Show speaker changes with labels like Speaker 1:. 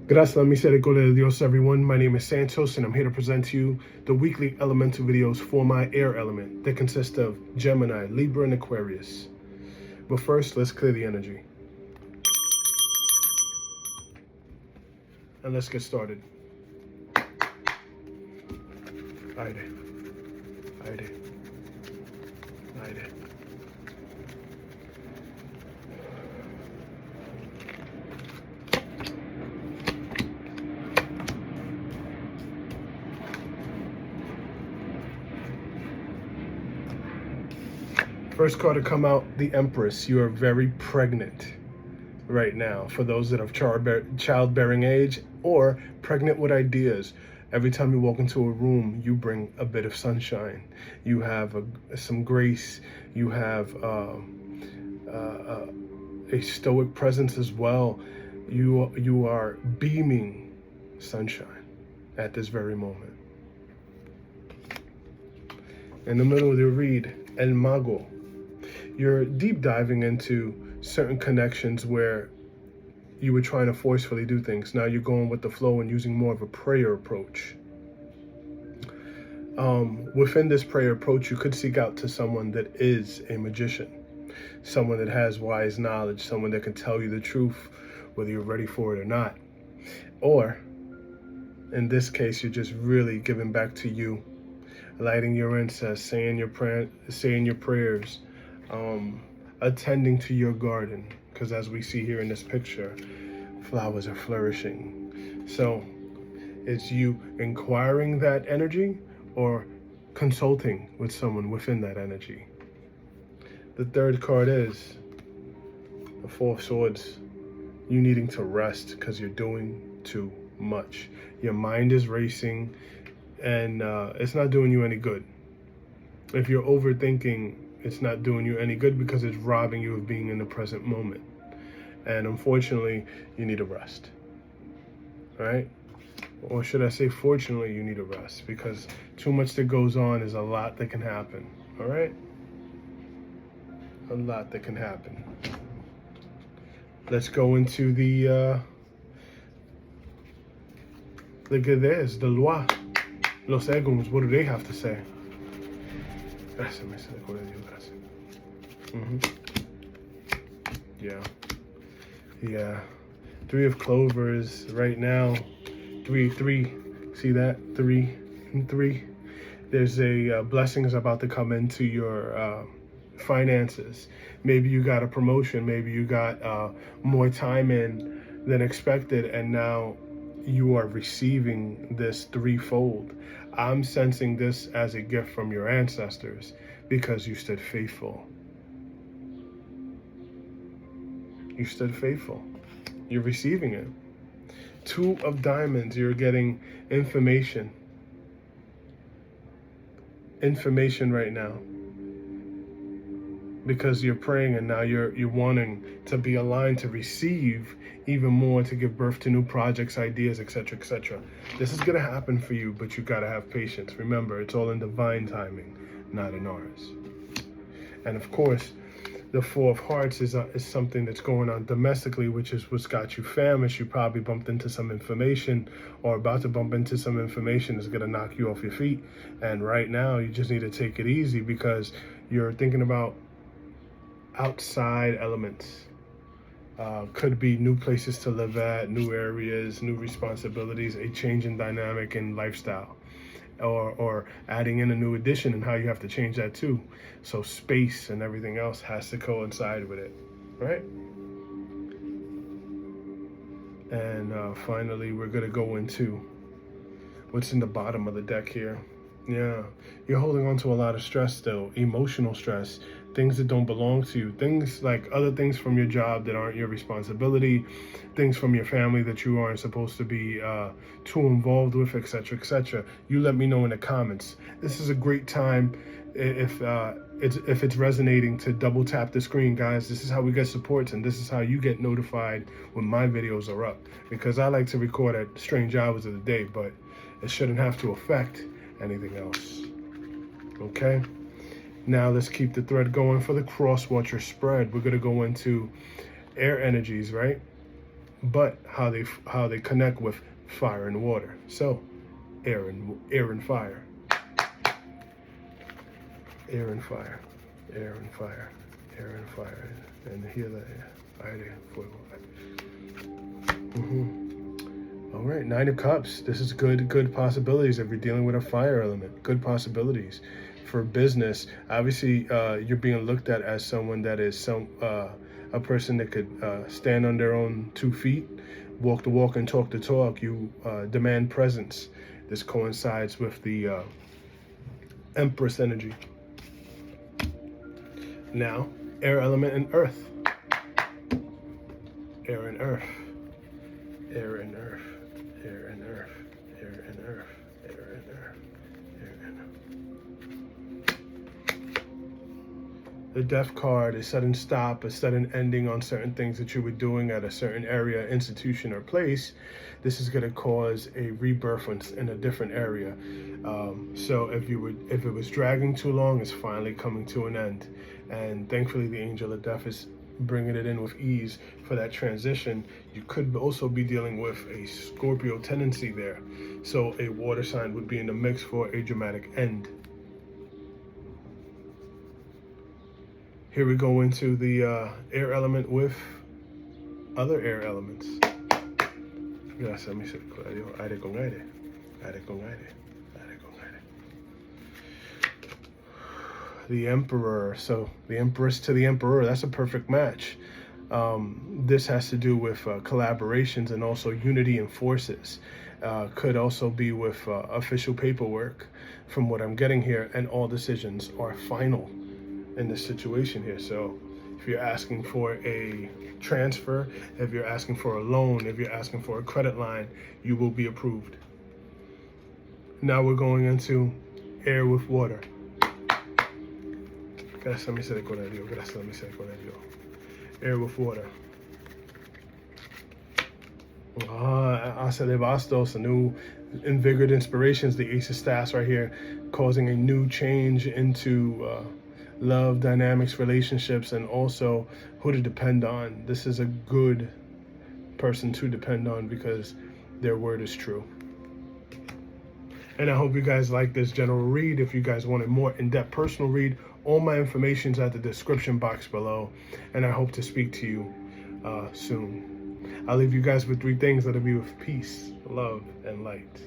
Speaker 1: Gracias, la misericordia de Dios, everyone. My name is Santos, and I'm here to present to you the weekly elemental videos for my air element that consist of Gemini, Libra, and Aquarius. But first, let's clear the energy. And let's get started. Aire, aire, aire. First card to come out, the Empress. You are very pregnant right now for those that have childbearing age or pregnant with ideas. Every time you walk into a room, you bring a bit of sunshine. You have some grace. You have a stoic presence as well. You are beaming sunshine at this very moment. In the middle of the read, El Mago. You're deep diving into certain connections where you were trying to forcefully do things. Now you're going with the flow and using more of a prayer approach. Within this prayer approach, you could seek out to someone that is a magician, someone that has wise knowledge, someone that can tell you the truth, whether you're ready for it or not. Or, in this case, you're just really giving back to you, lighting your incense, saying your prayers, attending to your garden, because as we see here in this picture, flowers are flourishing. So it's you inquiring that energy or consulting with someone within that energy. The third card is the Four of Swords. You needing to rest because you're doing too much. Your mind is racing and it's not doing you any good. If you're overthinking, it's not doing you any good because it's robbing you of being in the present moment. And unfortunately, you need a rest, right? Or should I say, fortunately, you need a rest because too much that goes on is a lot that can happen, all right? A lot that can happen. Let's go into the, look at this, the loi, los egos, what do they have to say? Gracias, misericordia de Dios, gracias. Yeah. Three of Clovers right now. Three. See that? Three. There's a blessing is about to come into your finances. Maybe you got a promotion. Maybe you got more time in than expected, and now you are receiving this threefold. I'm sensing this as a gift from your ancestors because you stood faithful. You stood faithful. You're receiving it. Two of Diamonds, you're getting information. Information right now. Because you're praying and now you're wanting to be aligned to receive even more, to give birth to new projects, ideas, etc., etc. This is going to happen for you, but you got to have patience. Remember, it's all in divine timing, not in ours. And of course, the Four of Hearts is something that's going on domestically, which is what's got you famished. You probably bumped into some information or about to bump into some information that's going to knock you off your feet. And right now, you just need to take it easy because you're thinking about outside elements. Could be new places to live at, new areas, new responsibilities, a change in dynamic and lifestyle, or adding in a new addition and how you have to change that too. So space and everything else has to coincide with it, right? And finally, we're gonna go into what's in the bottom of the deck here. Yeah, you're holding on to a lot of stress still, emotional stress, things that don't belong to you, things like other things from your job that aren't your responsibility, things from your family that you aren't supposed to be too involved with, etc., etc. You let me know in the comments. This is a great time if it's resonating to double tap the screen, guys. This is how we get supports, and this is how you get notified when my videos are up, because I like to record at strange hours of the day, but it shouldn't have to affect anything else. Okay, now let's keep the thread going for the cross watcher spread. We're going to go into air energies, right? but how they connect with fire and water. So air and fire, air and fire, air and fire, air and fire, and here aire, fuego. All right, Nine of Cups. This is good possibilities if you're dealing with a fire element. Good possibilities for business. Obviously, you're being looked at as someone that is a person that could stand on their own 2 feet, walk the walk and talk the talk. You demand presence. This coincides with the Empress energy. Now, air element and earth. Air and earth. Air and earth. Air and earth. Air and earth. Air and earth. Air and earth. The death card is sudden stop, a sudden ending on certain things that you were doing at a certain area, institution, or place. This is going to cause a rebirth in a different area. So if it was dragging too long, it's finally coming to an end. And thankfully, the angel of death is bringing it in with ease for that transition. You could also be dealing with a Scorpio tendency there. So a water sign would be in the mix for a dramatic end. Here we go into the air element with other air elements. Gracias, misericordia. Aire con aire. Aire con aire. Aire con aire. The Emperor. So the Empress to the Emperor. That's a perfect match. This has to do with collaborations and also unity in forces. Could also be with official paperwork from what I'm getting here. And all decisions are final in this situation here. So if you're asking for a transfer, if you're asking for a loan, if you're asking for a credit line, you will be approved. Now we're going into air with water. Gracias, misericordia. Gracias, misericordia. Air with water. Asa de Bastos, a new invigorated inspirations. The Ace of Staffs right here, causing a new change into love, dynamics, relationships, and also who to depend on. This is a good person to depend on because their word is true. And I hope you guys like this general read. If you guys want a more in-depth personal read, all my information's at the description box below. And I hope to speak to you soon. I'll leave you guys with 3 things that'll be with peace, love, and light.